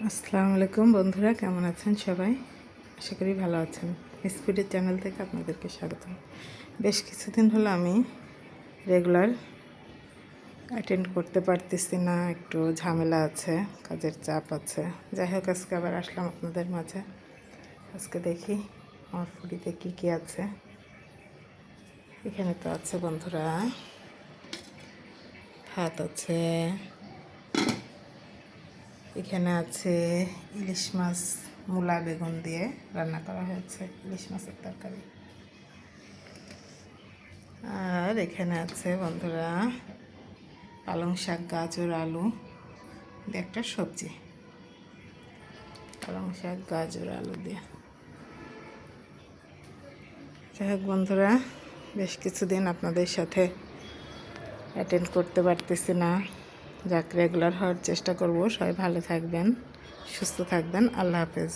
আসসালামু আলাইকুম বন্ধুরা, কেমন আছেন সবাই? আশা করি ভালো আছেন। মিস ফুডের চ্যানেল থেকে আপনাদেরকে স্বাগতম। বেশ কিছুদিন হলো আমি রেগুলার অ্যাটেন্ড করতে পারতেছি না, একটু ঝামেলা আছে, কাজের চাপ আছে। যাই হোক, আজকে আবার আসলাম আপনাদের মাঝে। আজকে দেখি আমার ফুডিতে কী কী আছে। এখানে তো আছে বন্ধুরা, ভাত আছে, এখানে আছে ইলিশ মাছ মূলা বেগুন দিয়ে রান্না করা হয়েছে, ইলিশ মাছের তরকারি। আর এখানে আছে বন্ধুরা পালং শাক, গাজর, আলু দিয়ে একটা সবজি। পালং শাক, গাজর, আলু দিয়ে। যাই হোক বন্ধুরা, বেশ কিছুদিন আপনাদের সাথে অ্যাটেন্ড করতে পারতেছি না। যাক, রেগুলার হওয়ার চেষ্টা করব। সবাই ভালো থাকবেন, সুস্থ থাকবেন। আল্লাহ হাফেজ।